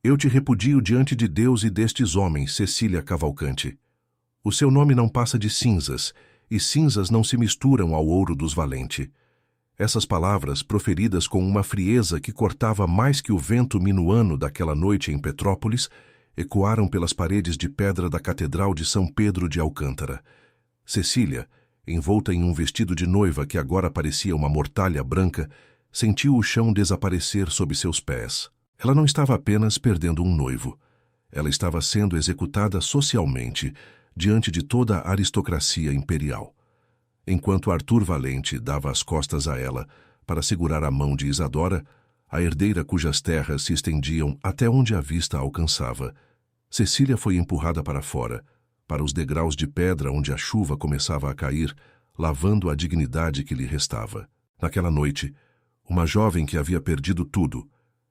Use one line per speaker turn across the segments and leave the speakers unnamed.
Eu te repudio diante de Deus e destes homens, Cecília Cavalcante. O seu nome não passa de cinzas, e cinzas não se misturam ao ouro dos valentes. Essas palavras, proferidas com uma frieza que cortava mais que o vento minuano daquela noite em Petrópolis, ecoaram pelas paredes de pedra da Catedral de São Pedro de Alcântara. Cecília, envolta em um vestido de noiva que agora parecia uma mortalha branca, sentiu o chão desaparecer sob seus pés. Ela não estava apenas perdendo um noivo. Ela estava sendo executada socialmente, diante de toda a aristocracia imperial. Enquanto Arthur Valente dava as costas a ela para segurar a mão de Isadora, a herdeira cujas terras se estendiam até onde a vista alcançava, Cecília foi empurrada para fora, para os degraus de pedra onde a chuva começava a cair, lavando a dignidade que lhe restava. Naquela noite, uma jovem que havia perdido tudo,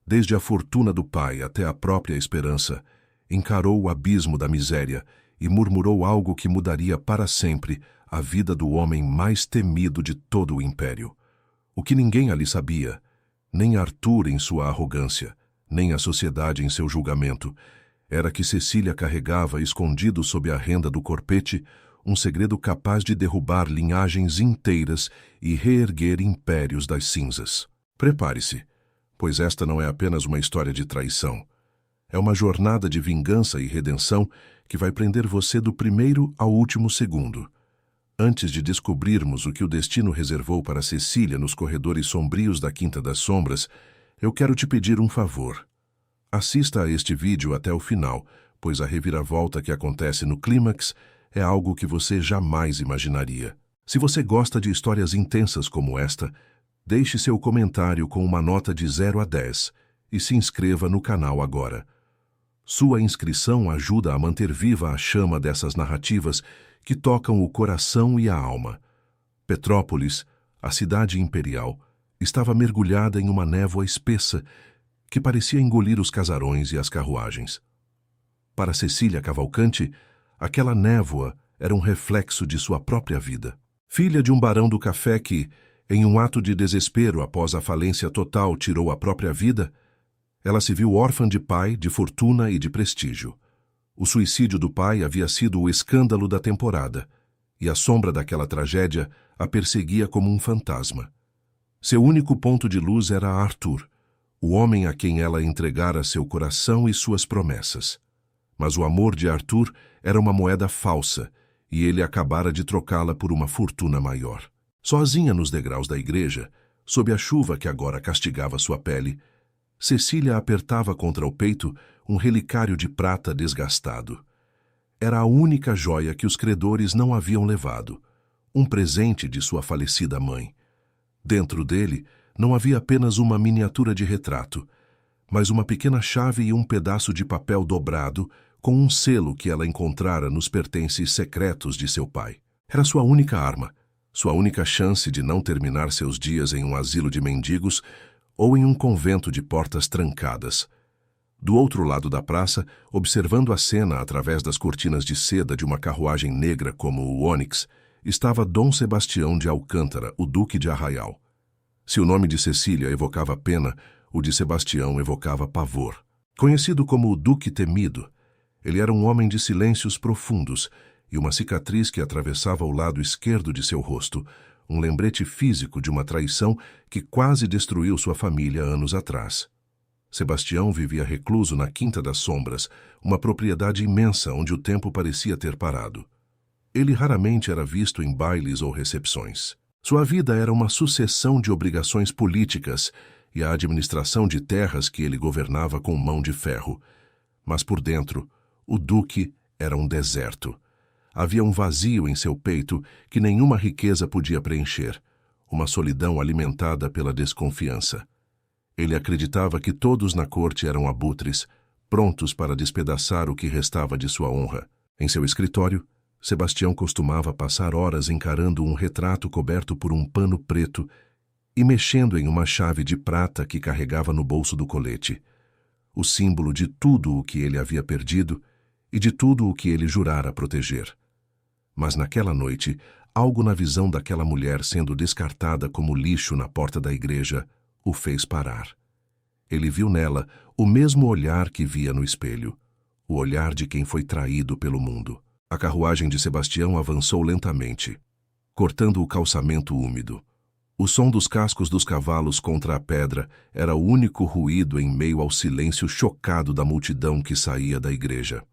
desde a fortuna do pai até a própria esperança, encarou o abismo da miséria e murmurou algo que mudaria para sempre a vida do homem mais temido de todo o império. O que ninguém ali sabia, nem Arthur em sua arrogância, nem a sociedade em seu julgamento, era que Cecília carregava, escondido sob a renda do corpete, um segredo capaz de derrubar linhagens inteiras e reerguer impérios das cinzas. Prepare-se, pois esta não é apenas uma história de traição. É uma jornada de vingança e redenção que vai prender você do primeiro ao último segundo. Antes de descobrirmos o que o destino reservou para Cecília nos corredores sombrios da Quinta das Sombras, eu quero te pedir um favor. Assista a este vídeo até o final, pois a reviravolta que acontece no clímax é algo que você jamais imaginaria. Se você gosta de histórias intensas como esta, deixe seu comentário com uma nota de 0 a 10 e se inscreva no canal agora. Sua inscrição ajuda a manter viva a chama dessas narrativas que tocam o coração e a alma. Petrópolis, a cidade imperial, estava mergulhada em uma névoa espessa que parecia engolir os casarões e as carruagens. Para Cecília Cavalcante, aquela névoa era um reflexo de sua própria vida. Filha de um barão do café que, em um ato de desespero após a falência total, tirou a própria vida, ela se viu órfã de pai, de fortuna e de prestígio. O suicídio do pai havia sido o escândalo da temporada, e a sombra daquela tragédia a perseguia como um fantasma. Seu único ponto de luz era Arthur, o homem a quem ela entregara seu coração e suas promessas. Mas o amor de Arthur era uma moeda falsa, e ele acabara de trocá-la por uma fortuna maior. Sozinha nos degraus da igreja, sob a chuva que agora castigava sua pele, Cecília apertava contra o peito um relicário de prata desgastado. Era a única joia que os credores não haviam levado, um presente de sua falecida mãe. Dentro dele não havia apenas uma miniatura de retrato, mas uma pequena chave e um pedaço de papel dobrado com um selo que ela encontrara nos pertences secretos de seu pai. Era sua única arma, sua única chance de não terminar seus dias em um asilo de mendigos ou em um convento de portas trancadas. Do outro lado da praça, observando a cena através das cortinas de seda de uma carruagem negra como o ônix, estava Dom Sebastião de Alcântara, o Duque de Arraial. Se o nome de Cecília evocava pena, o de Sebastião evocava pavor. Conhecido como o Duque Temido, ele era um homem de silêncios profundos e uma cicatriz que atravessava o lado esquerdo de seu rosto, um lembrete físico de uma traição que quase destruiu sua família anos atrás. Sebastião vivia recluso na Quinta das Sombras, uma propriedade imensa onde o tempo parecia ter parado. Ele raramente era visto em bailes ou recepções. Sua vida era uma sucessão de obrigações políticas e a administração de terras que ele governava com mão de ferro. Mas por dentro, o duque era um deserto. Havia um vazio em seu peito que nenhuma riqueza podia preencher, uma solidão alimentada pela desconfiança. Ele acreditava que todos na corte eram abutres, prontos para despedaçar o que restava de sua honra. Em seu escritório, Sebastião costumava passar horas encarando um retrato coberto por um pano preto e mexendo em uma chave de prata que carregava no bolso do colete, o símbolo de tudo o que ele havia perdido e de tudo o que ele jurara proteger. Mas naquela noite, algo na visão daquela mulher sendo descartada como lixo na porta da igreja o fez parar. Ele viu nela o mesmo olhar que via no espelho, o olhar de quem foi traído pelo mundo. A carruagem de Sebastião avançou lentamente, cortando o calçamento úmido. O som dos cascos dos cavalos contra a pedra era o único ruído em meio ao silêncio chocado da multidão que saía da igreja.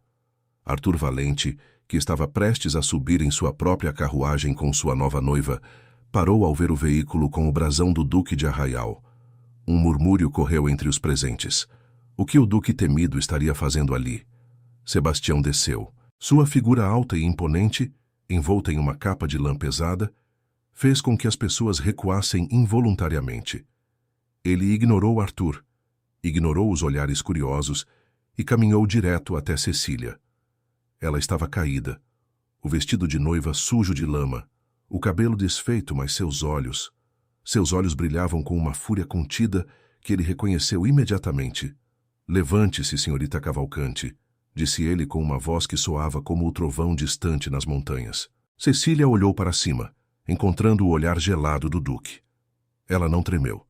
Arthur Valente, que estava prestes a subir em sua própria carruagem com sua nova noiva, parou ao ver o veículo com o brasão do Duque de Arraial. Um murmúrio correu entre os presentes. O que o Duque temido estaria fazendo ali? Sebastião desceu. Sua figura alta e imponente, envolta em uma capa de lã pesada, fez com que as pessoas recuassem involuntariamente. Ele ignorou Arthur, ignorou os olhares curiosos e caminhou direto até Cecília. Ela estava caída, o vestido de noiva sujo de lama, o cabelo desfeito, mas seus olhos brilhavam com uma fúria contida que ele reconheceu imediatamente. "Levante-se, senhorita Cavalcante", disse ele com uma voz que soava como o trovão distante nas montanhas. Cecília olhou para cima, encontrando o olhar gelado do Duque. Ela não tremeu.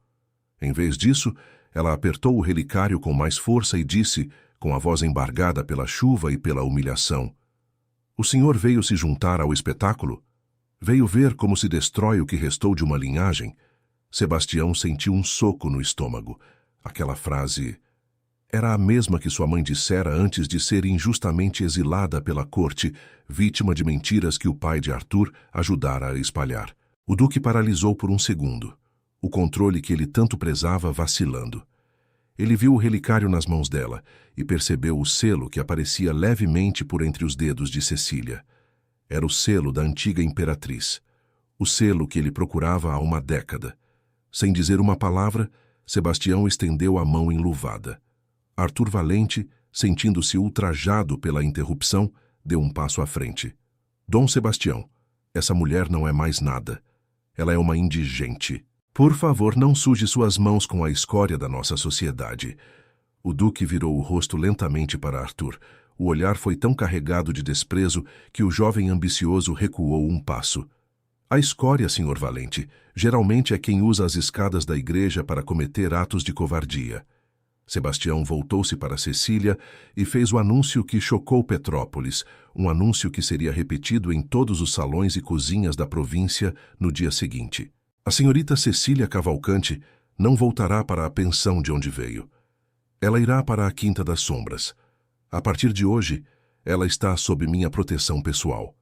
Em vez disso, ela apertou o relicário com mais força e disse, com a voz embargada pela chuva e pela humilhação: "O senhor veio se juntar ao espetáculo? Veio ver como se destrói o que restou de uma linhagem?" Sebastião sentiu um soco no estômago. Aquela frase era a mesma que sua mãe dissera antes de ser injustamente exilada pela corte, vítima de mentiras que o pai de Arthur ajudara a espalhar. O Duque paralisou por um segundo, o controle que ele tanto prezava vacilando. Ele viu o relicário nas mãos dela e percebeu o selo que aparecia levemente por entre os dedos de Cecília. Era o selo da antiga imperatriz, o selo que ele procurava há uma década. Sem dizer uma palavra, Sebastião estendeu a mão enluvada. Arthur Valente, sentindo-se ultrajado pela interrupção, deu um passo à frente. "Dom Sebastião, essa mulher não é mais nada. Ela é uma indigente. Por favor, não suje suas mãos com a escória da nossa sociedade." O Duque virou o rosto lentamente para Arthur. O olhar foi tão carregado de desprezo que o jovem ambicioso recuou um passo. "A escória, senhor Valente, geralmente é quem usa as escadas da igreja para cometer atos de covardia." Sebastião voltou-se para Cecília e fez o anúncio que chocou Petrópolis, um anúncio que seria repetido em todos os salões e cozinhas da província no dia seguinte. "A senhorita Cecília Cavalcante não voltará para a pensão de onde veio. Ela irá para a Quinta das Sombras. A partir de hoje, ela está sob minha proteção pessoal.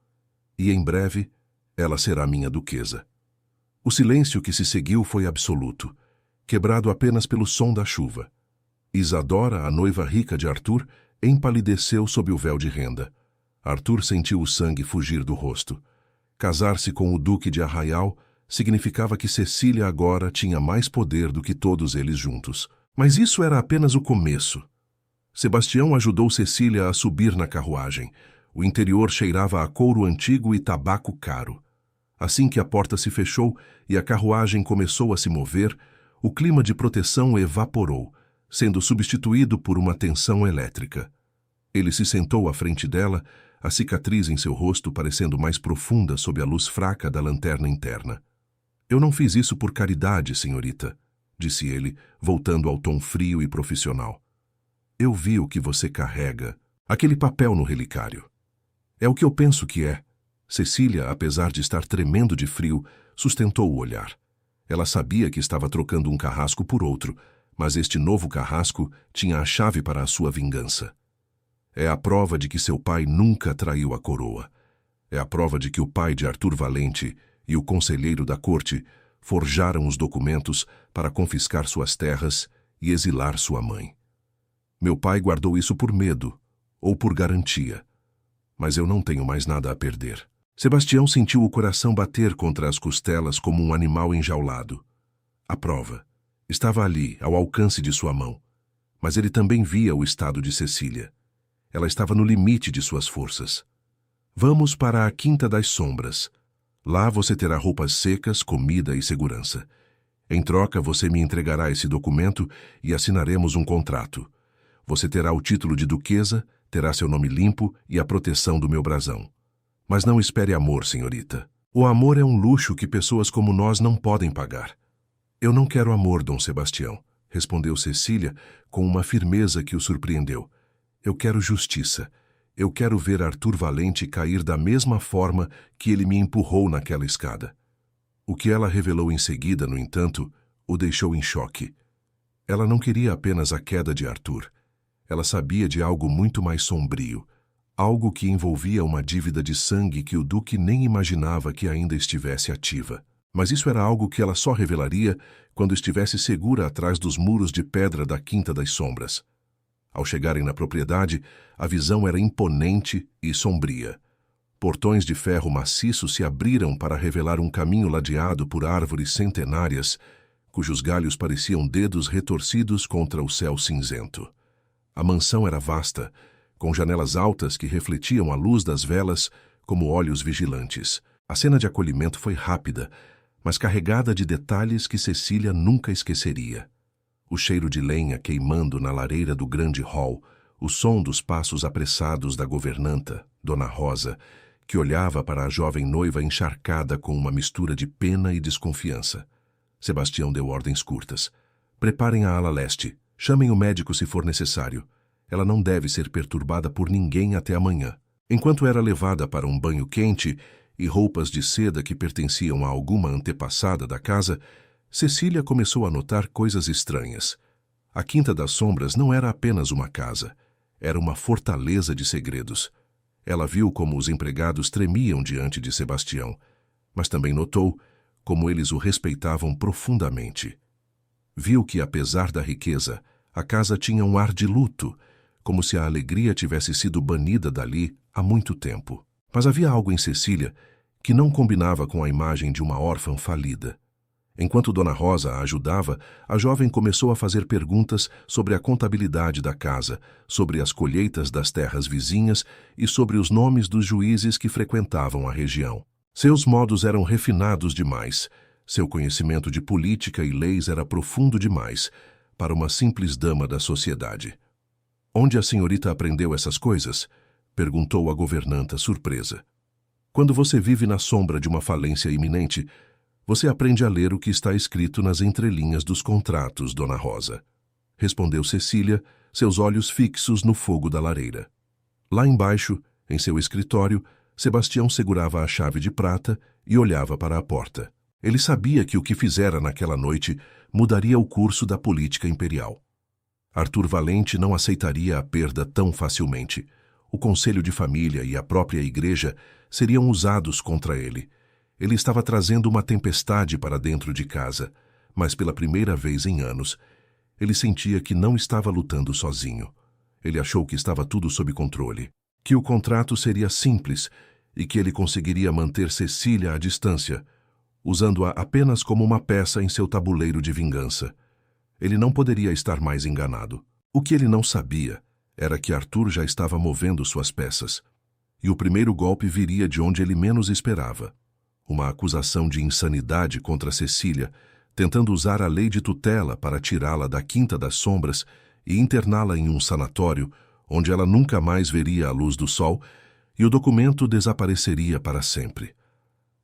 E em breve, ela será minha duquesa." O silêncio que se seguiu foi absoluto, quebrado apenas pelo som da chuva. Isadora, a noiva rica de Arthur, empalideceu sob o véu de renda. Arthur sentiu o sangue fugir do rosto. Casar-se com o Duque de Arraial significava que Cecília agora tinha mais poder do que todos eles juntos. Mas isso era apenas o começo. Sebastião ajudou Cecília a subir na carruagem. O interior cheirava a couro antigo e tabaco caro. Assim que a porta se fechou e a carruagem começou a se mover, o clima de proteção evaporou, sendo substituído por uma tensão elétrica. Ele se sentou à frente dela, a cicatriz em seu rosto parecendo mais profunda sob a luz fraca da lanterna interna. "Eu não fiz isso por caridade, senhorita", disse ele, voltando ao tom frio e profissional. "Eu vi o que você carrega, aquele papel no relicário. É o que eu penso que é." Cecília, apesar de estar tremendo de frio, sustentou o olhar. Ela sabia que estava trocando um carrasco por outro, mas este novo carrasco tinha a chave para a sua vingança. É a prova de que seu pai nunca traiu a coroa. É a prova de que o pai de Arthur Valente e o conselheiro da corte forjaram os documentos para confiscar suas terras e exilar sua mãe. Meu pai guardou isso por medo ou por garantia. Mas eu não tenho mais nada a perder. Sebastião sentiu o coração bater contra as costelas como um animal enjaulado. A prova estava ali, ao alcance de sua mão. Mas ele também via o estado de Cecília. Ela estava no limite de suas forças. "Vamos para a Quinta das Sombras. Lá você terá roupas secas, comida e segurança. Em troca, você me entregará esse documento e assinaremos um contrato. Você terá o título de duquesa, terá seu nome limpo e a proteção do meu brasão. Mas não espere amor, senhorita. O amor é um luxo que pessoas como nós não podem pagar." "Eu não quero amor, Dom Sebastião", respondeu Cecília com uma firmeza que o surpreendeu. Eu quero justiça. Eu quero ver Arthur Valente cair da mesma forma que ele me empurrou naquela escada. O que ela revelou em seguida, no entanto, o deixou em choque. Ela não queria apenas a queda de Arthur. Ela sabia de algo muito mais sombrio, algo que envolvia uma dívida de sangue que o Duque nem imaginava que ainda estivesse ativa. Mas isso era algo que ela só revelaria quando estivesse segura atrás dos muros de pedra da Quinta das Sombras. Ao chegarem na propriedade, a visão era imponente e sombria. Portões de ferro maciço se abriram para revelar um caminho ladeado por árvores centenárias, cujos galhos pareciam dedos retorcidos contra o céu cinzento. A mansão era vasta, com janelas altas que refletiam a luz das velas como olhos vigilantes. A cena de acolhimento foi rápida, mas carregada de detalhes que Cecília nunca esqueceria. O cheiro de lenha queimando na lareira do grande hall, o som dos passos apressados da governanta, Dona Rosa, que olhava para a jovem noiva encharcada com uma mistura de pena e desconfiança. Sebastião deu ordens curtas. Preparem a ala leste. Chamem o médico se for necessário. Ela não deve ser perturbada por ninguém até amanhã. Enquanto era levada para um banho quente e roupas de seda que pertenciam a alguma antepassada da casa, Cecília começou a notar coisas estranhas. A Quinta das Sombras não era apenas uma casa. Era uma fortaleza de segredos. Ela viu como os empregados tremiam diante de Sebastião, mas também notou como eles o respeitavam profundamente. Viu que, apesar da riqueza, a casa tinha um ar de luto, como se a alegria tivesse sido banida dali há muito tempo. Mas havia algo em Cecília que não combinava com a imagem de uma órfã falida. Enquanto Dona Rosa a ajudava, a jovem começou a fazer perguntas sobre a contabilidade da casa, sobre as colheitas das terras vizinhas e sobre os nomes dos juízes que frequentavam a região. Seus modos eram refinados demais. Seu conhecimento de política e leis era profundo demais para uma simples dama da sociedade. Onde a senhorita aprendeu essas coisas? Perguntou a governanta, surpresa. Quando você vive na sombra de uma falência iminente, você aprende a ler o que está escrito nas entrelinhas dos contratos, Dona Rosa. Respondeu Cecília, seus olhos fixos no fogo da lareira. Lá embaixo, em seu escritório, Sebastião segurava a chave de prata e olhava para a porta. Ele sabia que o que fizera naquela noite mudaria o curso da política imperial. Arthur Valente não aceitaria a perda tão facilmente. O conselho de família e a própria igreja seriam usados contra ele. Ele estava trazendo uma tempestade para dentro de casa, mas pela primeira vez em anos, ele sentia que não estava lutando sozinho. Ele achou que estava tudo sob controle, que o contrato seria simples e que ele conseguiria manter Cecília à distância, usando-a apenas como uma peça em seu tabuleiro de vingança. Ele não poderia estar mais enganado. O que ele não sabia era que Arthur já estava movendo suas peças, e o primeiro golpe viria de onde ele menos esperava. Uma acusação de insanidade contra Cecília, tentando usar a lei de tutela para tirá-la da Quinta das Sombras e interná-la em um sanatório, onde ela nunca mais veria a luz do sol, e o documento desapareceria para sempre.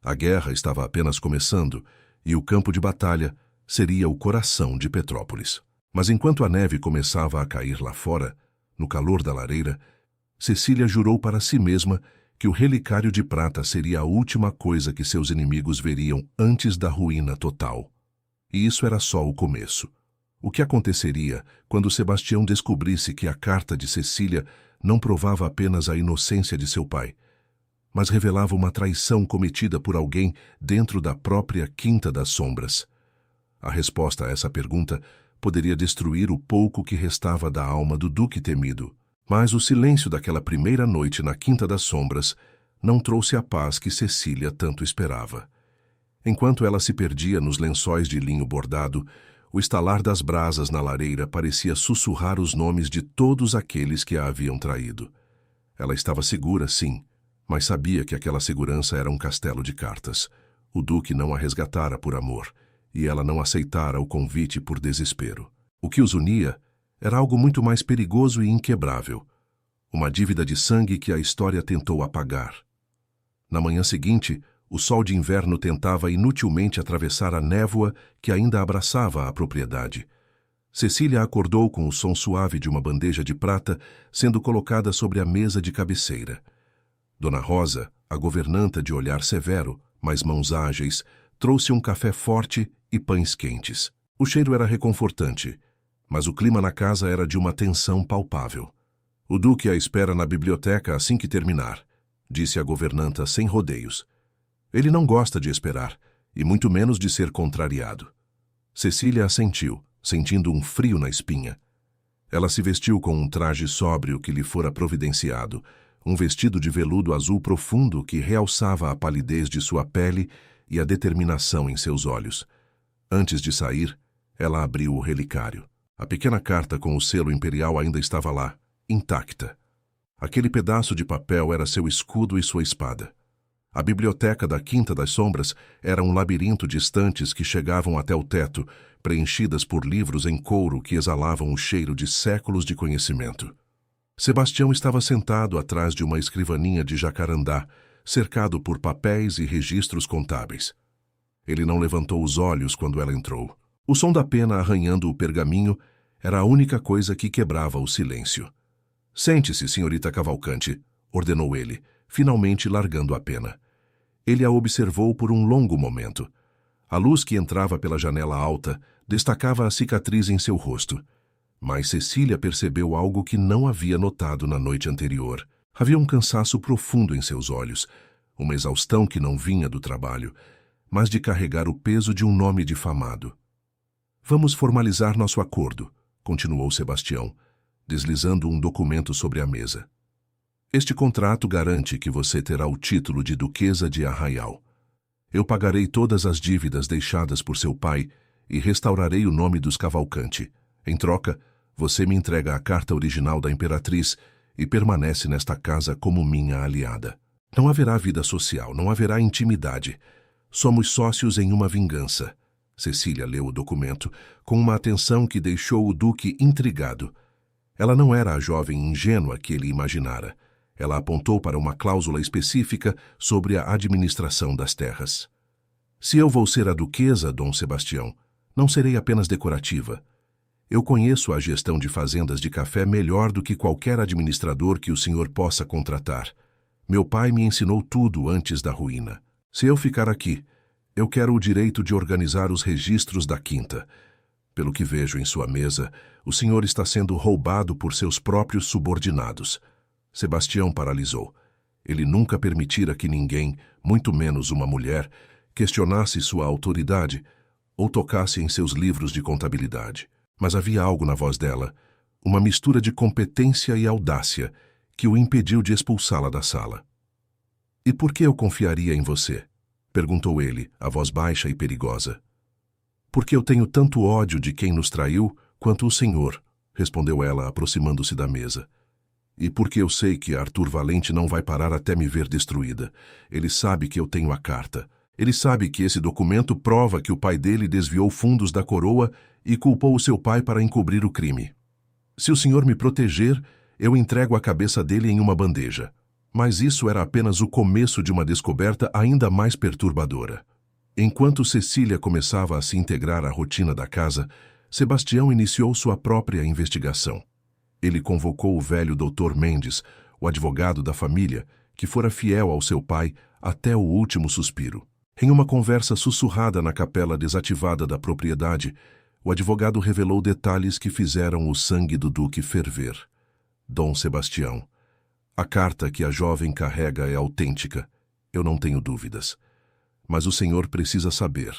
A guerra estava apenas começando, e o campo de batalha seria o coração de Petrópolis. Mas enquanto a neve começava a cair lá fora, no calor da lareira, Cecília jurou para si mesma que o relicário de prata seria a última coisa que seus inimigos veriam antes da ruína total. E isso era só o começo. O que aconteceria quando Sebastião descobrisse que a carta de Cecília não provava apenas a inocência de seu pai, mas revelava uma traição cometida por alguém dentro da própria Quinta das Sombras? A resposta a essa pergunta poderia destruir o pouco que restava da alma do Duque temido. Mas o silêncio daquela primeira noite na Quinta das Sombras não trouxe a paz que Cecília tanto esperava. Enquanto ela se perdia nos lençóis de linho bordado, o estalar das brasas na lareira parecia sussurrar os nomes de todos aqueles que a haviam traído. Ela estava segura, sim, mas sabia que aquela segurança era um castelo de cartas. O Duque não a resgatara por amor, e ela não aceitara o convite por desespero. O que os unia era algo muito mais perigoso e inquebrável, uma dívida de sangue que a história tentou apagar. Na manhã seguinte, o sol de inverno tentava inutilmente atravessar a névoa que ainda abraçava a propriedade. Cecília acordou com o som suave de uma bandeja de prata sendo colocada sobre a mesa de cabeceira. Dona Rosa, a governanta de olhar severo, mas mãos ágeis, trouxe um café forte e pães quentes. O cheiro era reconfortante, mas o clima na casa era de uma tensão palpável. O Duque a espera na biblioteca assim que terminar, disse a governanta sem rodeios. Ele não gosta de esperar, e muito menos de ser contrariado. Cecília assentiu, sentindo um frio na espinha. Ela se vestiu com um traje sóbrio que lhe fora providenciado, um vestido de veludo azul profundo que realçava a palidez de sua pele e a determinação em seus olhos. Antes de sair, ela abriu o relicário. A pequena carta com o selo imperial ainda estava lá, intacta. Aquele pedaço de papel era seu escudo e sua espada. A biblioteca da Quinta das Sombras era um labirinto de estantes que chegavam até o teto, preenchidas por livros em couro que exalavam o cheiro de séculos de conhecimento. Sebastião estava sentado atrás de uma escrivaninha de jacarandá, cercado por papéis e registros contábeis. Ele não levantou os olhos quando ela entrou. O som da pena arranhando o pergaminho era a única coisa que quebrava o silêncio. "Sente-se, senhorita Cavalcante", ordenou ele, finalmente largando a pena. Ele a observou por um longo momento. A luz que entrava pela janela alta destacava a cicatriz em seu rosto. Mas Cecília percebeu algo que não havia notado na noite anterior. Havia um cansaço profundo em seus olhos, uma exaustão que não vinha do trabalho, mas de carregar o peso de um nome difamado. "Vamos formalizar nosso acordo", continuou Sebastião, deslizando um documento sobre a mesa. "Este contrato garante que você terá o título de Duquesa de Arraial. Eu pagarei todas as dívidas deixadas por seu pai e restaurarei o nome dos Cavalcante. Em troca, você me entrega a carta original da Imperatriz e permanece nesta casa como minha aliada. Não haverá vida social, não haverá intimidade. Somos sócios em uma vingança." Cecília leu o documento com uma atenção que deixou o Duque intrigado. Ela não era a jovem ingênua que ele imaginara. Ela apontou para uma cláusula específica sobre a administração das terras. "Se eu vou ser a duquesa, Dom Sebastião, não serei apenas decorativa. Eu conheço a gestão de fazendas de café melhor do que qualquer administrador que o senhor possa contratar. Meu pai me ensinou tudo antes da ruína. Se eu ficar aqui, eu quero o direito de organizar os registros da quinta. Pelo que vejo em sua mesa, o senhor está sendo roubado por seus próprios subordinados." Sebastião paralisou. Ele nunca permitira que ninguém, muito menos uma mulher, questionasse sua autoridade ou tocasse em seus livros de contabilidade. Mas havia algo na voz dela, uma mistura de competência e audácia, que o impediu de expulsá-la da sala. "E por que eu confiaria em você?" perguntou ele, a voz baixa e perigosa. "Porque eu tenho tanto ódio de quem nos traiu quanto o senhor", respondeu ela, aproximando-se da mesa. "E porque eu sei que Arthur Valente não vai parar até me ver destruída. Ele sabe que eu tenho a carta. Ele sabe que esse documento prova que o pai dele desviou fundos da coroa e culpou o seu pai para encobrir o crime. Se o senhor me proteger, eu entrego a cabeça dele em uma bandeja." Mas isso era apenas o começo de uma descoberta ainda mais perturbadora. Enquanto Cecília começava a se integrar à rotina da casa, Sebastião iniciou sua própria investigação. Ele convocou o velho Dr. Mendes, o advogado da família, que fora fiel ao seu pai até o último suspiro. Em uma conversa sussurrada na capela desativada da propriedade, o advogado revelou detalhes que fizeram o sangue do duque ferver. "Dom Sebastião, a carta que a jovem carrega é autêntica, eu não tenho dúvidas. Mas o senhor precisa saber.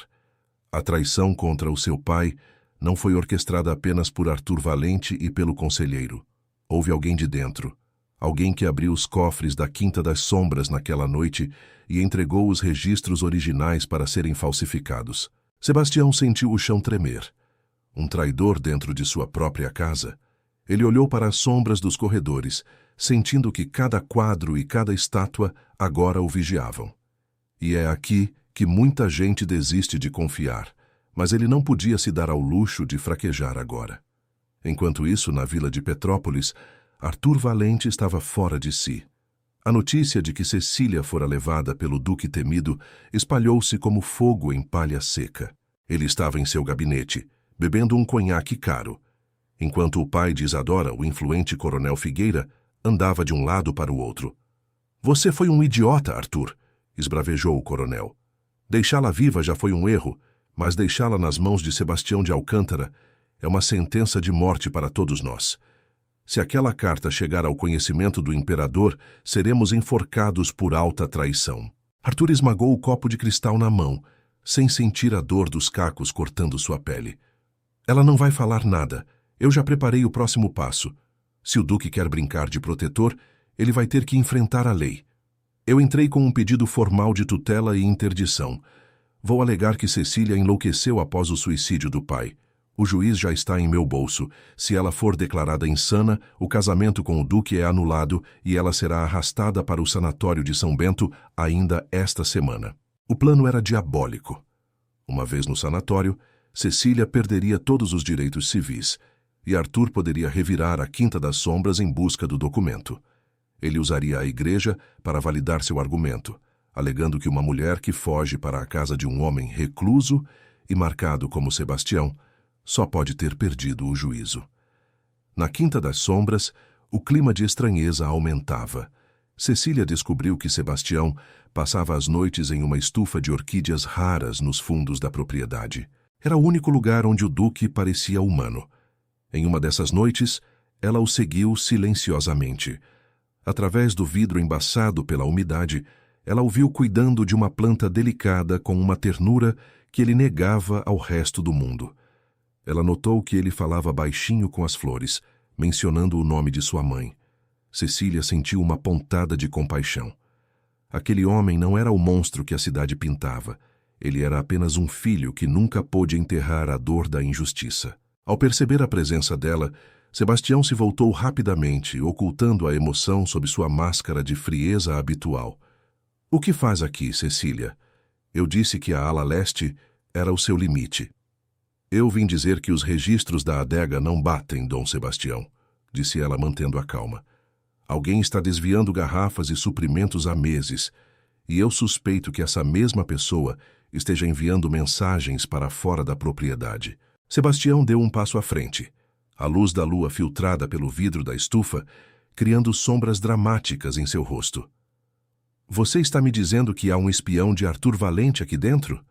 A traição contra o seu pai não foi orquestrada apenas por Arthur Valente e pelo conselheiro. Houve alguém de dentro, alguém que abriu os cofres da Quinta das Sombras naquela noite e entregou os registros originais para serem falsificados." Sebastião sentiu o chão tremer. Um traidor dentro de sua própria casa. Ele olhou para as sombras dos corredores, sentindo que cada quadro e cada estátua agora o vigiavam. E é aqui que muita gente desiste de confiar, mas ele não podia se dar ao luxo de fraquejar agora. Enquanto isso, na vila de Petrópolis, Arthur Valente estava fora de si. A notícia de que Cecília fora levada pelo Duque Temido espalhou-se como fogo em palha seca. Ele estava em seu gabinete, bebendo um conhaque caro, enquanto o pai de Isadora, o influente coronel Figueira, andava de um lado para o outro. Você foi um idiota, Arthur, esbravejou o coronel. Deixá-la viva já foi um erro, mas deixá-la nas mãos de Sebastião de Alcântara é uma sentença de morte para todos nós. Se aquela carta chegar ao conhecimento do imperador, seremos enforcados por alta traição. Arthur esmagou o copo de cristal na mão, sem sentir a dor dos cacos cortando sua pele. Ela não vai falar nada. Eu já preparei o próximo passo. Se o duque quer brincar de protetor, ele vai ter que enfrentar a lei. Eu entrei com um pedido formal de tutela e interdição. Vou alegar que Cecília enlouqueceu após o suicídio do pai. O juiz já está em meu bolso. Se ela for declarada insana, o casamento com o duque é anulado e ela será arrastada para o sanatório de São Bento ainda esta semana. O plano era diabólico. Uma vez no sanatório, Cecília perderia todos os direitos civis e Arthur poderia revirar a Quinta das Sombras em busca do documento. Ele usaria a igreja para validar seu argumento, alegando que uma mulher que foge para a casa de um homem recluso e marcado como Sebastião só pode ter perdido o juízo. Na Quinta das Sombras, o clima de estranheza aumentava. Cecília descobriu que Sebastião passava as noites em uma estufa de orquídeas raras nos fundos da propriedade. Era o único lugar onde o duque parecia humano. Em uma dessas noites, ela o seguiu silenciosamente. Através do vidro embaçado pela umidade, ela o viu cuidando de uma planta delicada com uma ternura que ele negava ao resto do mundo. Ela notou que ele falava baixinho com as flores, mencionando o nome de sua mãe. Cecília sentiu uma pontada de compaixão. Aquele homem não era o monstro que a cidade pintava. Ele era apenas um filho que nunca pôde enterrar a dor da injustiça. Ao perceber a presença dela, Sebastião se voltou rapidamente, ocultando a emoção sob sua máscara de frieza habitual. — O que faz aqui, Cecília? Eu disse que a ala leste era o seu limite. Eu vim dizer que os registros da adega não batem, Dom Sebastião, disse ela mantendo a calma. Alguém está desviando garrafas e suprimentos há meses, e eu suspeito que essa mesma pessoa esteja enviando mensagens para fora da propriedade. Sebastião deu um passo à frente. A luz da lua filtrada pelo vidro da estufa, criando sombras dramáticas em seu rosto. Você está me dizendo que há um espião de Arthur Valente aqui dentro?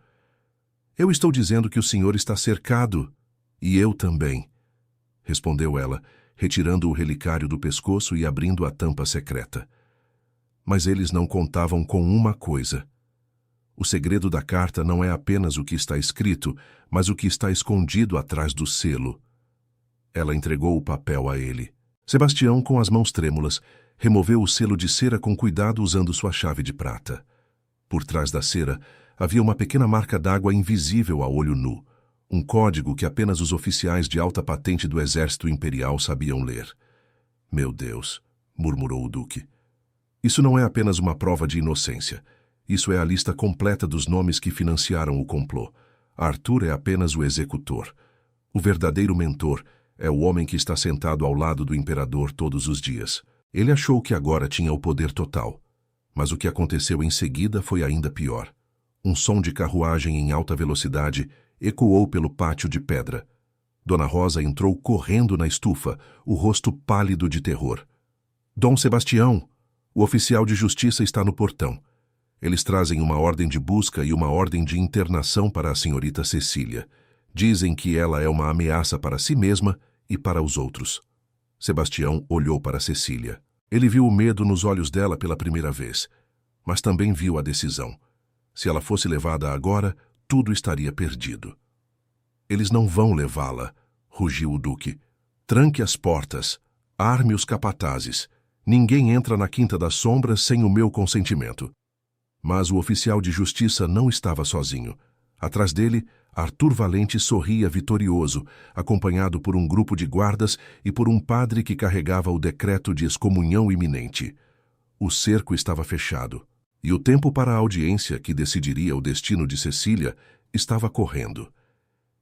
Eu estou dizendo que o senhor está cercado, e eu também, respondeu ela, retirando o relicário do pescoço e abrindo a tampa secreta. Mas eles não contavam com uma coisa. O segredo da carta não é apenas o que está escrito, mas o que está escondido atrás do selo. Ela entregou o papel a ele. Sebastião, com as mãos trêmulas, removeu o selo de cera com cuidado usando sua chave de prata. Por trás da cera, havia uma pequena marca d'água invisível a olho nu, um código que apenas os oficiais de alta patente do exército imperial sabiam ler. Meu Deus, murmurou o duque. Isso não é apenas uma prova de inocência. Isso é a lista completa dos nomes que financiaram o complô. Arthur é apenas o executor. O verdadeiro mentor é o homem que está sentado ao lado do imperador todos os dias. Ele achou que agora tinha o poder total. Mas o que aconteceu em seguida foi ainda pior. Um som de carruagem em alta velocidade ecoou pelo pátio de pedra. Dona Rosa entrou correndo na estufa, o rosto pálido de terror. Dom Sebastião, o oficial de justiça está no portão. Eles trazem uma ordem de busca e uma ordem de internação para a senhorita Cecília. Dizem que ela é uma ameaça para si mesma e para os outros. Sebastião olhou para Cecília. Ele viu o medo nos olhos dela pela primeira vez, mas também viu a decisão. Se ela fosse levada agora, tudo estaria perdido. Eles não vão levá-la, rugiu o duque. Tranque as portas, arme os capatazes. Ninguém entra na Quinta das Sombras sem o meu consentimento. Mas o oficial de justiça não estava sozinho. Atrás dele, Arthur Valente sorria vitorioso, acompanhado por um grupo de guardas e por um padre que carregava o decreto de excomunhão iminente. O cerco estava fechado, e o tempo para a audiência que decidiria o destino de Cecília estava correndo.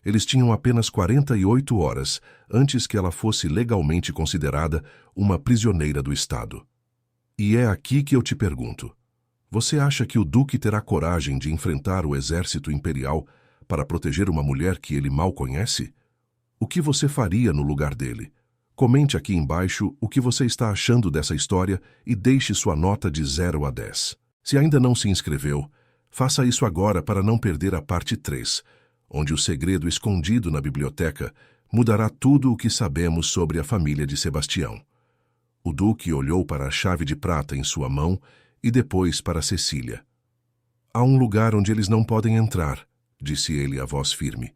Eles tinham apenas 48 horas antes que ela fosse legalmente considerada uma prisioneira do Estado. E é aqui que eu te pergunto. Você acha que o duque terá coragem de enfrentar o exército imperial para proteger uma mulher que ele mal conhece? O que você faria no lugar dele? Comente aqui embaixo o que você está achando dessa história e deixe sua nota de 0 a 10. Se ainda não se inscreveu, faça isso agora para não perder a parte 3, onde o segredo escondido na biblioteca mudará tudo o que sabemos sobre a família de Sebastião. O Duque olhou para a chave de prata em sua mão e depois para Cecília. Há um lugar onde eles não podem entrar, disse ele a voz firme.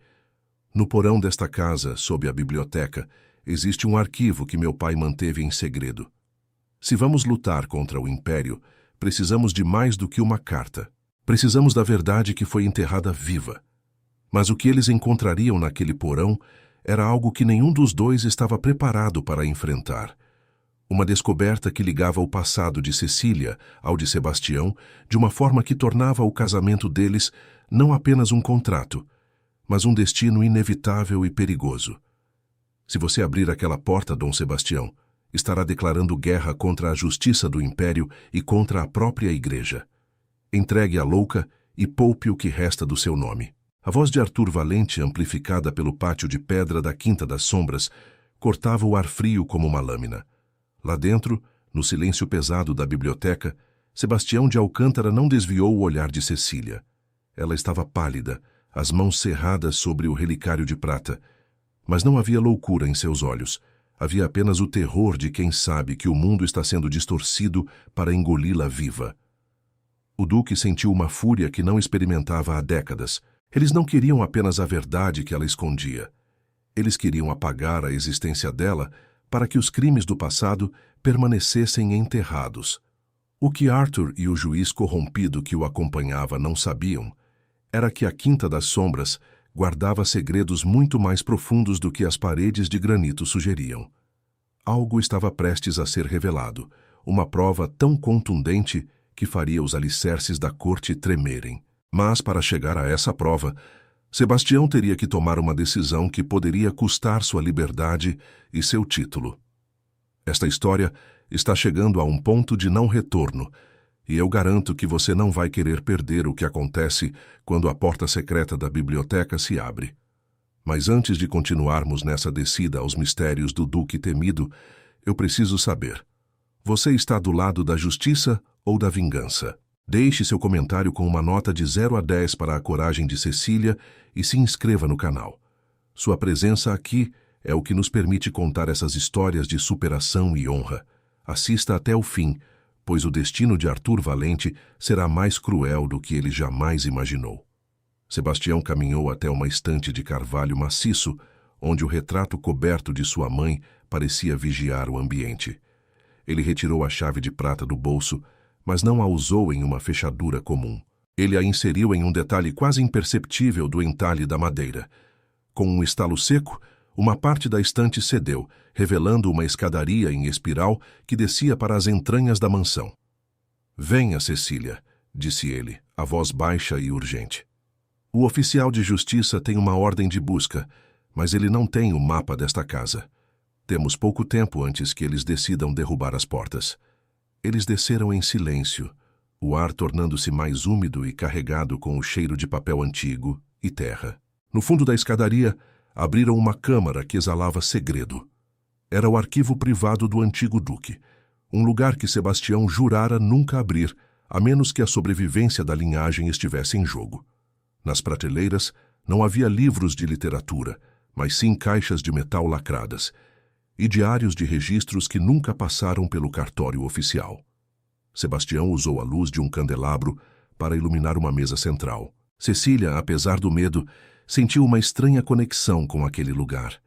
No porão desta casa, sob a biblioteca, existe um arquivo que meu pai manteve em segredo. Se vamos lutar contra o Império, precisamos de mais do que uma carta. Precisamos da verdade que foi enterrada viva. Mas o que eles encontrariam naquele porão era algo que nenhum dos dois estava preparado para enfrentar. Uma descoberta que ligava o passado de Cecília ao de Sebastião de uma forma que tornava o casamento deles não apenas um contrato, mas um destino inevitável e perigoso. Se você abrir aquela porta, Dom Sebastião, estará declarando guerra contra a justiça do Império e contra a própria Igreja. Entregue a louca e poupe o que resta do seu nome. A voz de Arthur Valente, amplificada pelo pátio de pedra da Quinta das Sombras, cortava o ar frio como uma lâmina. Lá dentro, no silêncio pesado da biblioteca, Sebastião de Alcântara não desviou o olhar de Cecília. Ela estava pálida, as mãos cerradas sobre o relicário de prata. Mas não havia loucura em seus olhos. Havia apenas o terror de quem sabe que o mundo está sendo distorcido para engoli-la viva. O Duque sentiu uma fúria que não experimentava há décadas. Eles não queriam apenas a verdade que ela escondia. Eles queriam apagar a existência dela para que os crimes do passado permanecessem enterrados. O que Arthur e o juiz corrompido que o acompanhava não sabiam era que a Quinta das Sombras guardava segredos muito mais profundos do que as paredes de granito sugeriam. Algo estava prestes a ser revelado, uma prova tão contundente que faria os alicerces da corte tremerem. Mas, para chegar a essa prova, Sebastião teria que tomar uma decisão que poderia custar sua liberdade e seu título. Esta história está chegando a um ponto de não retorno, e eu garanto que você não vai querer perder o que acontece quando a porta secreta da biblioteca se abre. Mas antes de continuarmos nessa descida aos mistérios do Duque Temido, eu preciso saber: você está do lado da justiça ou da vingança? Deixe seu comentário com uma nota de 0 a 10 para a coragem de Cecília e se inscreva no canal. Sua presença aqui é o que nos permite contar essas histórias de superação e honra. Assista até o fim, pois o destino de Arthur Valente será mais cruel do que ele jamais imaginou. Sebastião caminhou até uma estante de carvalho maciço, onde o retrato coberto de sua mãe parecia vigiar o ambiente. Ele retirou a chave de prata do bolso, mas não a usou em uma fechadura comum. Ele a inseriu em um detalhe quase imperceptível do entalhe da madeira. Com um estalo seco, uma parte da estante cedeu, revelando uma escadaria em espiral que descia para as entranhas da mansão. "Venha, Cecília", disse ele, a voz baixa e urgente. "O oficial de justiça tem uma ordem de busca, mas ele não tem o mapa desta casa. Temos pouco tempo antes que eles decidam derrubar as portas." Eles desceram em silêncio, o ar tornando-se mais úmido e carregado com o cheiro de papel antigo e terra. No fundo da escadaria, abriram uma câmara que exalava segredo. Era o arquivo privado do antigo duque, um lugar que Sebastião jurara nunca abrir, a menos que a sobrevivência da linhagem estivesse em jogo. Nas prateleiras não havia livros de literatura, mas sim caixas de metal lacradas, e diários de registros que nunca passaram pelo cartório oficial. Sebastião usou a luz de um candelabro para iluminar uma mesa central. Cecília, apesar do medo, sentiu uma estranha conexão com aquele lugar.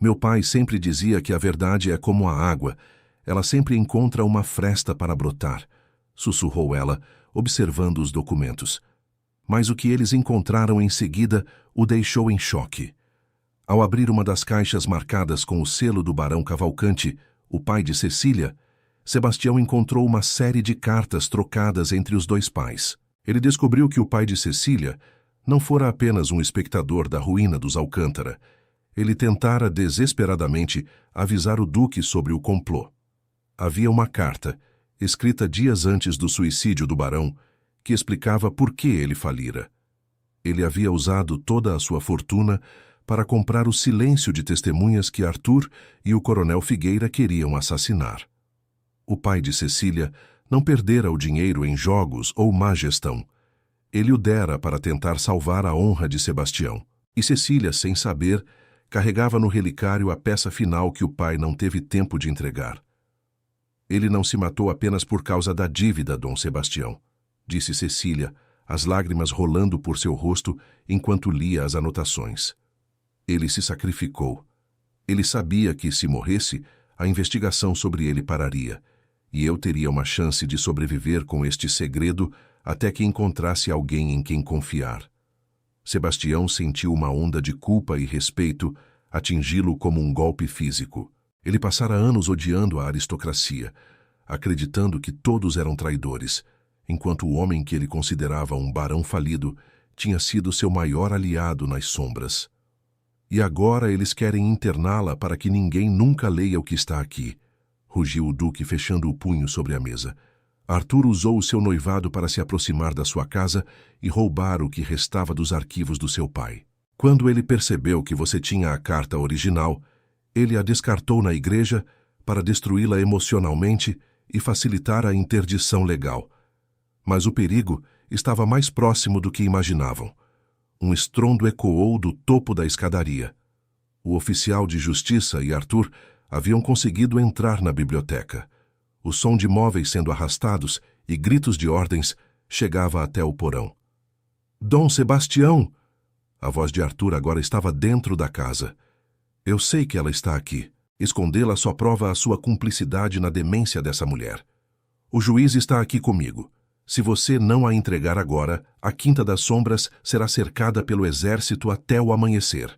"Meu pai sempre dizia que a verdade é como a água, ela sempre encontra uma fresta para brotar", sussurrou ela, observando os documentos. Mas o que eles encontraram em seguida o deixou em choque. Ao abrir uma das caixas marcadas com o selo do Barão Cavalcante, o pai de Cecília, Sebastião encontrou uma série de cartas trocadas entre os dois pais. Ele descobriu que o pai de Cecília não fora apenas um espectador da ruína dos Alcântara. Ele tentara desesperadamente avisar o duque sobre o complô. Havia uma carta, escrita dias antes do suicídio do barão, que explicava por que ele falira. Ele havia usado toda a sua fortuna para comprar o silêncio de testemunhas que Arthur e o coronel Figueira queriam assassinar. O pai de Cecília não perdera o dinheiro em jogos ou má gestão. Ele o dera para tentar salvar a honra de Sebastião. E Cecília, sem saber, carregava no relicário a peça final que o pai não teve tempo de entregar. Ele não se matou apenas por causa da dívida, Dom Sebastião, disse Cecília, as lágrimas rolando por seu rosto enquanto lia as anotações. Ele se sacrificou. Ele sabia que, se morresse, a investigação sobre ele pararia, e eu teria uma chance de sobreviver com este segredo até que encontrasse alguém em quem confiar. Sebastião sentiu uma onda de culpa e respeito atingi-lo como um golpe físico. Ele passara anos odiando a aristocracia, acreditando que todos eram traidores, enquanto o homem que ele considerava um barão falido tinha sido seu maior aliado nas sombras. E agora eles querem interná-la para que ninguém nunca leia o que está aqui, rugiu o duque fechando o punho sobre a mesa. Arthur usou o seu noivado para se aproximar da sua casa e roubar o que restava dos arquivos do seu pai. Quando ele percebeu que você tinha a carta original, ele a descartou na igreja para destruí-la emocionalmente e facilitar a interdição legal. Mas o perigo estava mais próximo do que imaginavam. Um estrondo ecoou do topo da escadaria. O oficial de justiça e Arthur haviam conseguido entrar na biblioteca. O som de móveis sendo arrastados e gritos de ordens chegava até o porão. Dom Sebastião! A voz de Arthur agora estava dentro da casa. Eu sei que ela está aqui. Escondê-la só prova a sua cumplicidade na demência dessa mulher. O juiz está aqui comigo. Se você não a entregar agora, a Quinta das Sombras será cercada pelo exército até o amanhecer.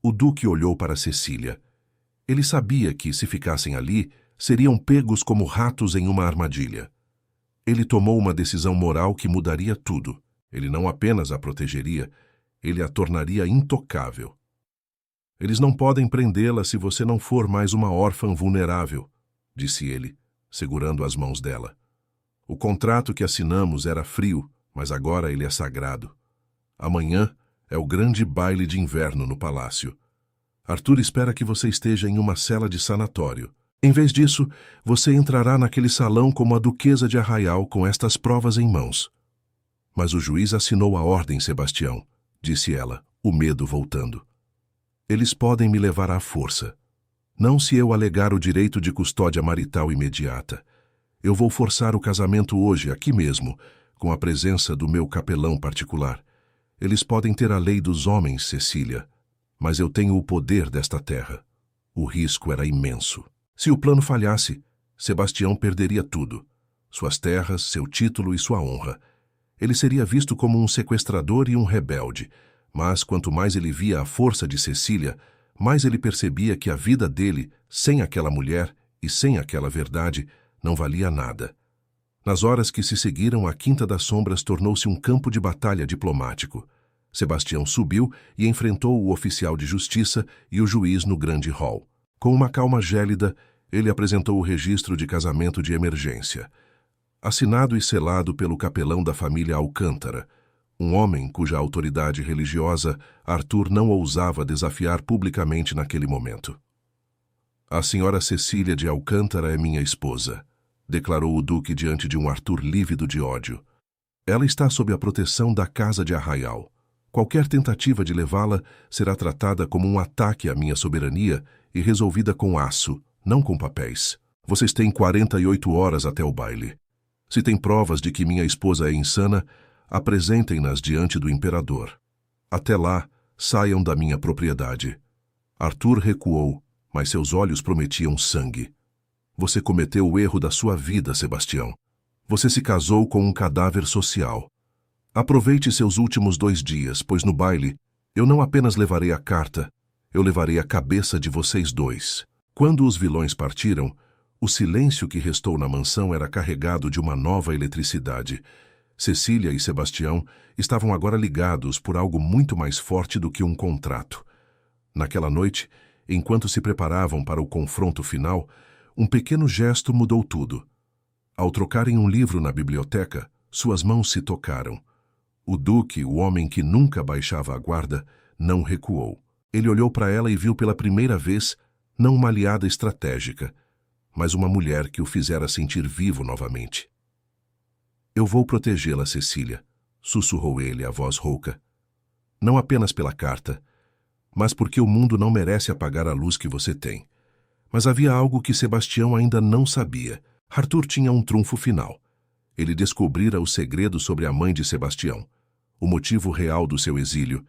O duque olhou para Cecília. Ele sabia que, se ficassem ali, seriam pegos como ratos em uma armadilha. Ele tomou uma decisão moral que mudaria tudo. Ele não apenas a protegeria, ele a tornaria intocável. Eles não podem prendê-la se você não for mais uma órfã vulnerável, disse ele, segurando as mãos dela. O contrato que assinamos era frio, mas agora ele é sagrado. Amanhã é o grande baile de inverno no palácio. Arthur espera que você esteja em uma cela de sanatório. Em vez disso, você entrará naquele salão como a duquesa de Arraial com estas provas em mãos. Mas o juiz assinou a ordem, Sebastião, disse ela, o medo voltando. Eles podem me levar à força. Não se eu alegar o direito de custódia marital imediata. Eu vou forçar o casamento hoje, aqui mesmo, com a presença do meu capelão particular. Eles podem ter a lei dos homens, Cecília, mas eu tenho o poder desta terra. O risco era imenso. Se o plano falhasse, Sebastião perderia tudo. Suas terras, seu título e sua honra. Ele seria visto como um sequestrador e um rebelde, mas quanto mais ele via a força de Cecília, mais ele percebia que a vida dele, sem aquela mulher e sem aquela verdade, não valia nada. Nas horas que se seguiram, a Quinta das Sombras tornou-se um campo de batalha diplomático. Sebastião subiu e enfrentou o oficial de justiça e o juiz no grande hall. Com uma calma gélida, ele apresentou o registro de casamento de emergência, assinado e selado pelo capelão da família Alcântara, um homem cuja autoridade religiosa Arthur não ousava desafiar publicamente naquele momento. A senhora Cecília de Alcântara é minha esposa, declarou o duque diante de um Arthur lívido de ódio. Ela está sob a proteção da Casa de Arraial. Qualquer tentativa de levá-la será tratada como um ataque à minha soberania e resolvida com aço, não com papéis. Vocês têm 48 horas até o baile. Se tem provas de que minha esposa é insana, apresentem-nas diante do imperador. Até lá, saiam da minha propriedade. Arthur recuou, mas seus olhos prometiam sangue. Você cometeu o erro da sua vida, Sebastião. Você se casou com um cadáver social. Aproveite seus últimos 2 dias, pois no baile, eu não apenas levarei a carta, eu levarei a cabeça de vocês dois. Quando os vilões partiram, o silêncio que restou na mansão era carregado de uma nova eletricidade. Cecília e Sebastião estavam agora ligados por algo muito mais forte do que um contrato. Naquela noite, enquanto se preparavam para o confronto final, um pequeno gesto mudou tudo. Ao trocarem um livro na biblioteca, suas mãos se tocaram. O duque, o homem que nunca baixava a guarda, não recuou. Ele olhou para ela e viu pela primeira vez não uma aliada estratégica, mas uma mulher que o fizera sentir vivo novamente. Eu vou protegê-la, Cecília, sussurrou ele, a voz rouca. Não apenas pela carta, mas porque o mundo não merece apagar a luz que você tem. Mas havia algo que Sebastião ainda não sabia. Arthur tinha um trunfo final. Ele descobrira o segredo sobre a mãe de Sebastião, o motivo real do seu exílio,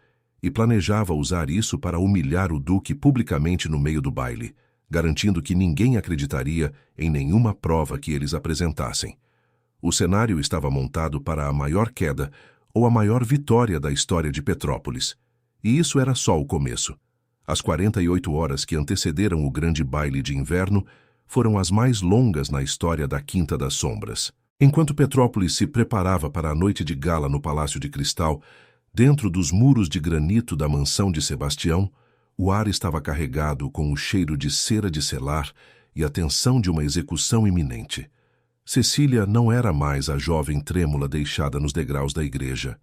e planejava usar isso para humilhar o duque publicamente no meio do baile, garantindo que ninguém acreditaria em nenhuma prova que eles apresentassem. O cenário estava montado para a maior queda ou a maior vitória da história de Petrópolis. E isso era só o começo. As 48 horas que antecederam o grande baile de inverno foram as mais longas na história da Quinta das Sombras. Enquanto Petrópolis se preparava para a noite de gala no Palácio de Cristal, dentro dos muros de granito da mansão de Sebastião, o ar estava carregado com o cheiro de cera de selar e a tensão de uma execução iminente. Cecília não era mais a jovem trêmula deixada nos degraus da igreja.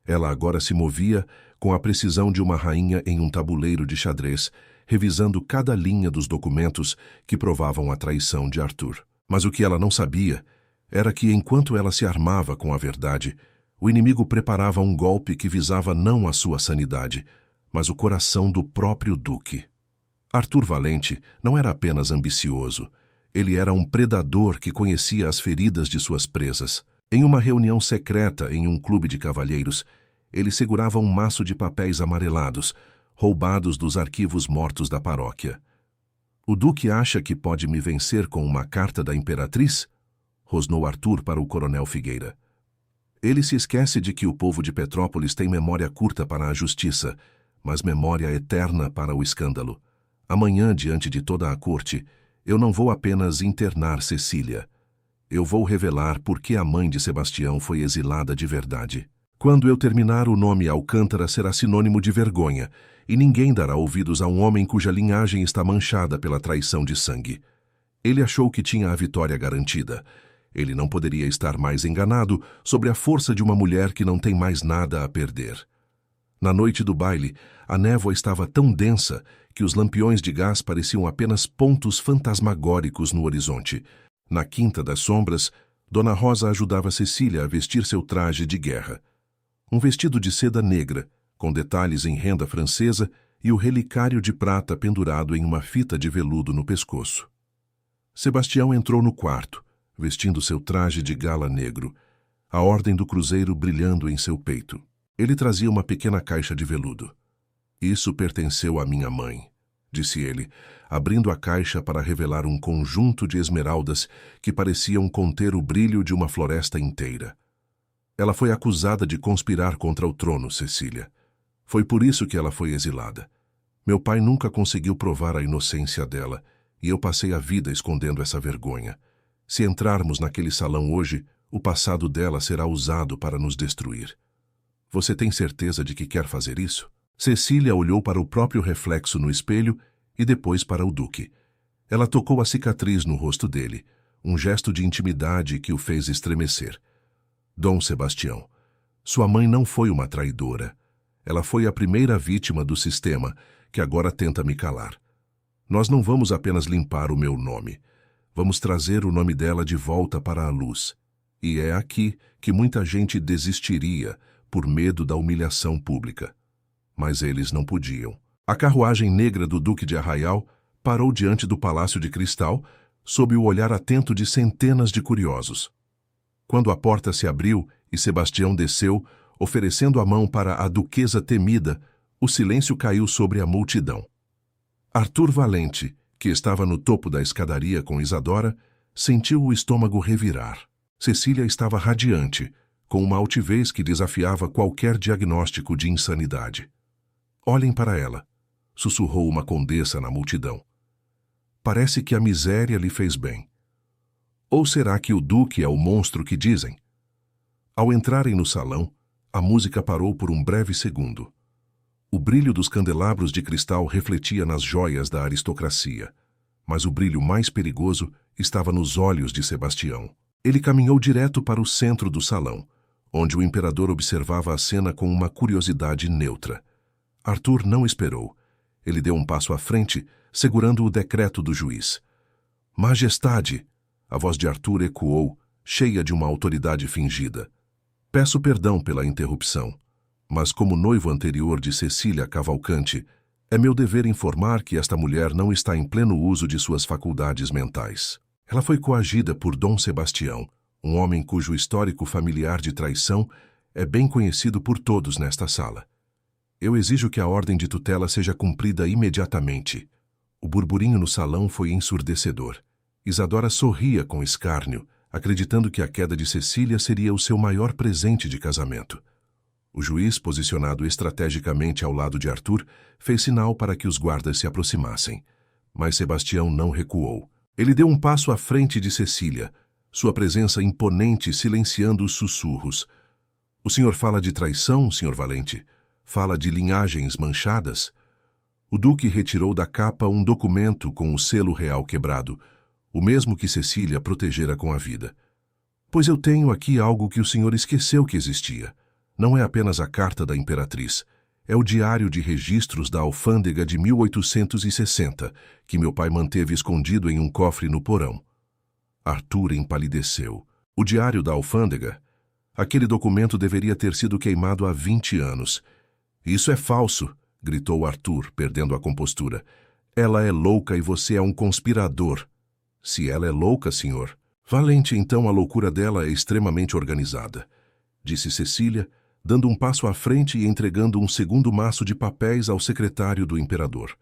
Ela agora se movia com a precisão de uma rainha em um tabuleiro de xadrez, revisando cada linha dos documentos que provavam a traição de Arthur. Mas o que ela não sabia era que, enquanto ela se armava com a verdade, o inimigo preparava um golpe que visava não a sua sanidade, mas o coração do próprio duque. Arthur Valente não era apenas ambicioso. Ele era um predador que conhecia as feridas de suas presas. Em uma reunião secreta em um clube de cavalheiros, ele segurava um maço de papéis amarelados, roubados dos arquivos mortos da paróquia. O duque acha que pode me vencer com uma carta da imperatriz? Rosnou Arthur para o coronel Figueira. Ele se esquece de que o povo de Petrópolis tem memória curta para a justiça, mas memória eterna para o escândalo. Amanhã, diante de toda a corte, eu não vou apenas internar Cecília. Eu vou revelar por que a mãe de Sebastião foi exilada de verdade. Quando eu terminar, o nome Alcântara será sinônimo de vergonha, e ninguém dará ouvidos a um homem cuja linhagem está manchada pela traição de sangue. Ele achou que tinha a vitória garantida. Ele não poderia estar mais enganado sobre a força de uma mulher que não tem mais nada a perder. Na noite do baile, a névoa estava tão densa que os lampiões de gás pareciam apenas pontos fantasmagóricos no horizonte. Na Quinta das Sombras, Dona Rosa ajudava Cecília a vestir seu traje de guerra. Um vestido de seda negra, com detalhes em renda francesa e o relicário de prata pendurado em uma fita de veludo no pescoço. Sebastião entrou no quarto, vestindo seu traje de gala negro, a ordem do cruzeiro brilhando em seu peito. Ele trazia uma pequena caixa de veludo. Isso pertenceu à minha mãe, disse ele, abrindo a caixa para revelar um conjunto de esmeraldas que pareciam conter o brilho de uma floresta inteira. Ela foi acusada de conspirar contra o trono, Cecília. Foi por isso que ela foi exilada. Meu pai nunca conseguiu provar a inocência dela, e eu passei a vida escondendo essa vergonha. Se entrarmos naquele salão hoje, o passado dela será usado para nos destruir. Você tem certeza de que quer fazer isso? Cecília olhou para o próprio reflexo no espelho e depois para o duque. Ela tocou a cicatriz no rosto dele, um gesto de intimidade que o fez estremecer. Dom Sebastião, sua mãe não foi uma traidora. Ela foi a primeira vítima do sistema, que agora tenta me calar. Nós não vamos apenas limpar o meu nome. Vamos trazer o nome dela de volta para a luz. E é aqui que muita gente desistiria por medo da humilhação pública. Mas eles não podiam. A carruagem negra do Duque de Arraial parou diante do Palácio de Cristal, sob o olhar atento de centenas de curiosos. Quando a porta se abriu e Sebastião desceu, oferecendo a mão para a duquesa temida, o silêncio caiu sobre a multidão. Arthur Valente, que estava no topo da escadaria com Isadora, sentiu o estômago revirar. Cecília estava radiante, com uma altivez que desafiava qualquer diagnóstico de insanidade. Olhem para ela, sussurrou uma condessa na multidão. Parece que a miséria lhe fez bem. Ou será que o duque é o monstro que dizem? Ao entrarem no salão, a música parou por um breve segundo. O brilho dos candelabros de cristal refletia nas joias da aristocracia, mas o brilho mais perigoso estava nos olhos de Sebastião. Ele caminhou direto para o centro do salão, onde o imperador observava a cena com uma curiosidade neutra. Arthur não esperou. Ele deu um passo à frente, segurando o decreto do juiz. Majestade! A voz de Arthur ecoou, cheia de uma autoridade fingida. Peço perdão pela interrupção, mas como noivo anterior de Cecília Cavalcante, é meu dever informar que esta mulher não está em pleno uso de suas faculdades mentais. Ela foi coagida por Dom Sebastião, um homem cujo histórico familiar de traição é bem conhecido por todos nesta sala. Eu exijo que a ordem de tutela seja cumprida imediatamente. O burburinho no salão foi ensurdecedor. Isadora sorria com escárnio, acreditando que a queda de Cecília seria o seu maior presente de casamento. O juiz, posicionado estrategicamente ao lado de Arthur, fez sinal para que os guardas se aproximassem. Mas Sebastião não recuou. Ele deu um passo à frente de Cecília, sua presença imponente silenciando os sussurros. O senhor fala de traição, senhor Valente? Fala de linhagens manchadas? O duque retirou da capa um documento com o selo real quebrado, o mesmo que Cecília protegera com a vida. Pois eu tenho aqui algo que o senhor esqueceu que existia. Não é apenas a carta da imperatriz. É o diário de registros da alfândega de 1860, que meu pai manteve escondido em um cofre no porão. Arthur empalideceu. O diário da alfândega? Aquele documento deveria ter sido queimado há 20 anos. Isso é falso, gritou Arthur, perdendo a compostura. Ela é louca e você é um conspirador. Se ela é louca, senhor. Valente, então a loucura dela é extremamente organizada, disse Cecília, dando um passo à frente e entregando um segundo maço de papéis ao secretário do imperador.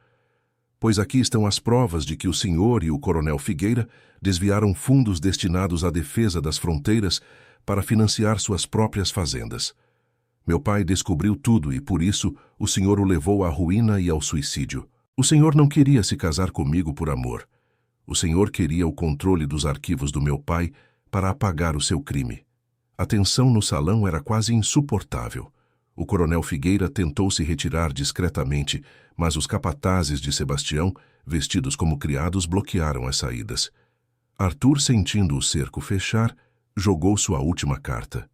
Pois aqui estão as provas de que o senhor e o coronel Figueira desviaram fundos destinados à defesa das fronteiras para financiar suas próprias fazendas. Meu pai descobriu tudo e, por isso, o senhor o levou à ruína e ao suicídio. O senhor não queria se casar comigo por amor. O senhor queria o controle dos arquivos do meu pai para apagar o seu crime. A tensão no salão era quase insuportável. O coronel Figueira tentou se retirar discretamente, mas os capatazes de Sebastião, vestidos como criados, bloquearam as saídas. Arthur, sentindo o cerco fechar, jogou sua última carta.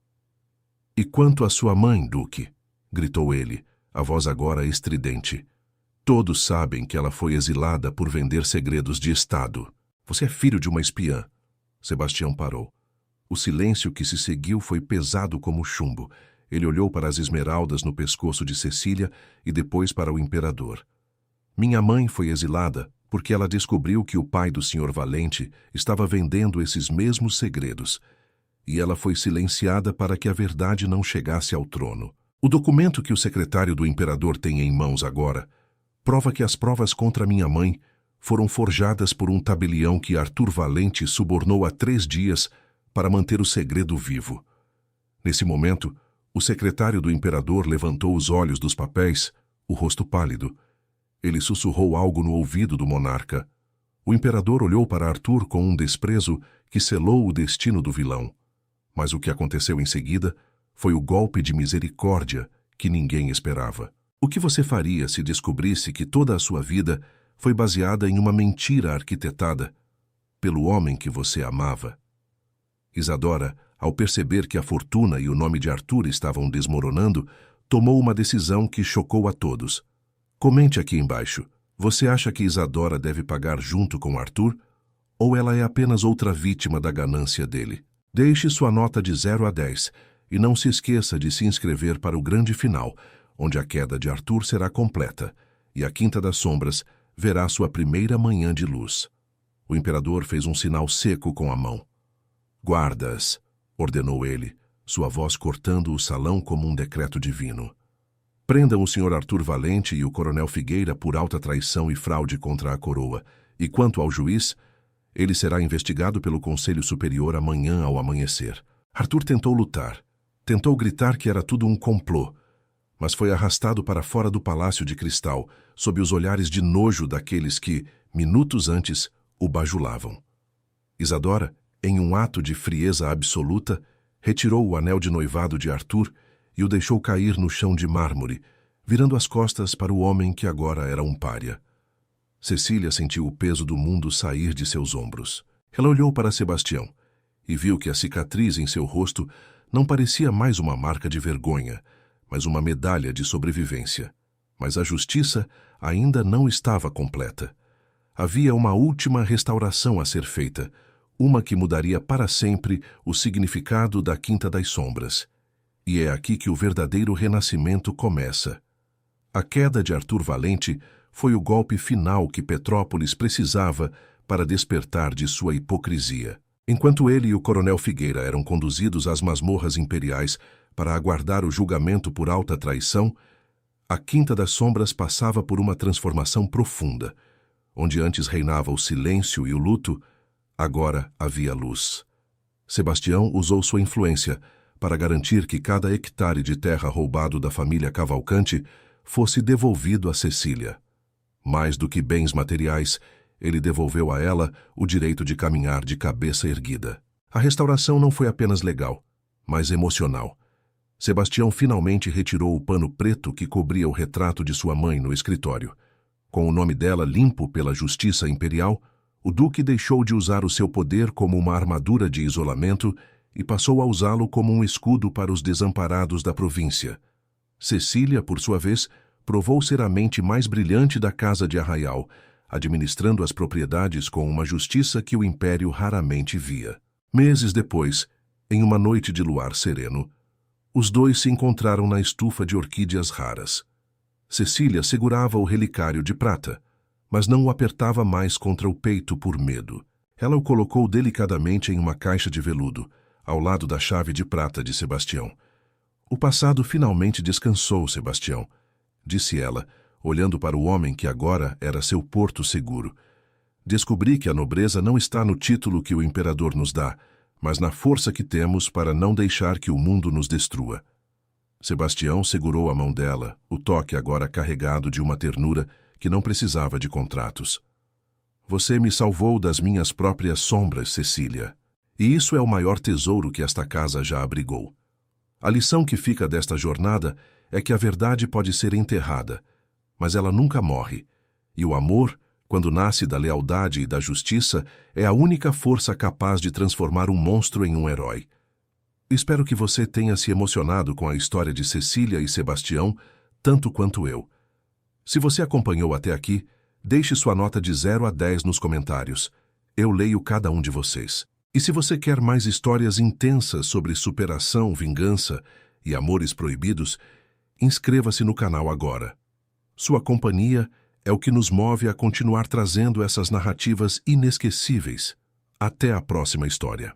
E quanto à sua mãe, Duque? Gritou ele, a voz agora estridente. Todos sabem que ela foi exilada por vender segredos de Estado. Você é filho de uma espiã. Sebastião parou. O silêncio que se seguiu foi pesado como chumbo. Ele olhou para as esmeraldas no pescoço de Cecília e depois para o imperador. Minha mãe foi exilada porque ela descobriu que o pai do senhor Valente estava vendendo esses mesmos segredos. E ela foi silenciada para que a verdade não chegasse ao trono. O documento que o secretário do imperador tem em mãos agora prova que as provas contra minha mãe foram forjadas por um tabelião que Arthur Valente subornou há 3 dias para manter o segredo vivo. Nesse momento, o secretário do imperador levantou os olhos dos papéis, o rosto pálido. Ele sussurrou algo no ouvido do monarca. O imperador olhou para Arthur com um desprezo que selou o destino do vilão. Mas o que aconteceu em seguida foi o golpe de misericórdia que ninguém esperava. O que você faria se descobrisse que toda a sua vida foi baseada em uma mentira arquitetada pelo homem que você amava? Isadora, ao perceber que a fortuna e o nome de Arthur estavam desmoronando, tomou uma decisão que chocou a todos. Comente aqui embaixo. Você acha que Isadora deve pagar junto com Arthur? Ou ela é apenas outra vítima da ganância dele? Deixe sua nota de 0 a 10 e não se esqueça de se inscrever para o grande final, onde a queda de Arthur será completa e a Quinta das Sombras verá sua primeira manhã de luz. O imperador fez um sinal seco com a mão. Guardas, ordenou ele, sua voz cortando o salão como um decreto divino. Prendam o senhor Arthur Valente e o coronel Figueira por alta traição e fraude contra a coroa, e quanto ao juiz, ele será investigado pelo Conselho Superior amanhã ao amanhecer. Arthur tentou lutar, tentou gritar que era tudo um complô, mas foi arrastado para fora do Palácio de Cristal, sob os olhares de nojo daqueles que, minutos antes, o bajulavam. Isadora, em um ato de frieza absoluta, retirou o anel de noivado de Arthur e o deixou cair no chão de mármore, virando as costas para o homem que agora era um pária. Cecília sentiu o peso do mundo sair de seus ombros. Ela olhou para Sebastião e viu que a cicatriz em seu rosto não parecia mais uma marca de vergonha, mas uma medalha de sobrevivência. Mas a justiça ainda não estava completa. Havia uma última restauração a ser feita, uma que mudaria para sempre o significado da Quinta das Sombras. E é aqui que o verdadeiro renascimento começa. A queda de Arthur Valente foi o golpe final que Petrópolis precisava para despertar de sua hipocrisia. Enquanto ele e o coronel Figueira eram conduzidos às masmorras imperiais para aguardar o julgamento por alta traição, a Quinta das Sombras passava por uma transformação profunda. Onde antes reinava o silêncio e o luto, agora havia luz. Sebastião usou sua influência para garantir que cada hectare de terra roubado da família Cavalcante fosse devolvido a Cecília. Mais do que bens materiais, ele devolveu a ela o direito de caminhar de cabeça erguida. A restauração não foi apenas legal, mas emocional. Sebastião finalmente retirou o pano preto que cobria o retrato de sua mãe no escritório. Com o nome dela limpo pela justiça imperial, o duque deixou de usar o seu poder como uma armadura de isolamento e passou a usá-lo como um escudo para os desamparados da província. Cecília, por sua vez, provou ser a mente mais brilhante da Casa de Arraial, administrando as propriedades com uma justiça que o império raramente via. Meses depois, em uma noite de luar sereno, os dois se encontraram na estufa de orquídeas raras. Cecília segurava o relicário de prata, mas não o apertava mais contra o peito por medo. Ela o colocou delicadamente em uma caixa de veludo, ao lado da chave de prata de Sebastião. O passado finalmente descansou, Sebastião, disse ela, olhando para o homem que agora era seu porto seguro. Descobri que a nobreza não está no título que o imperador nos dá, mas na força que temos para não deixar que o mundo nos destrua. Sebastião segurou a mão dela, o toque agora carregado de uma ternura que não precisava de contratos. Você me salvou das minhas próprias sombras, Cecília. E isso é o maior tesouro que esta casa já abrigou. A lição que fica desta jornada é que a verdade pode ser enterrada, mas ela nunca morre. E o amor, quando nasce da lealdade e da justiça, é a única força capaz de transformar um monstro em um herói. Espero que você tenha se emocionado com a história de Cecília e Sebastião, tanto quanto eu. Se você acompanhou até aqui, deixe sua nota de 0 a 10 nos comentários. Eu leio cada um de vocês. E se você quer mais histórias intensas sobre superação, vingança e amores proibidos, inscreva-se no canal agora. Sua companhia é o que nos move a continuar trazendo essas narrativas inesquecíveis. Até a próxima história.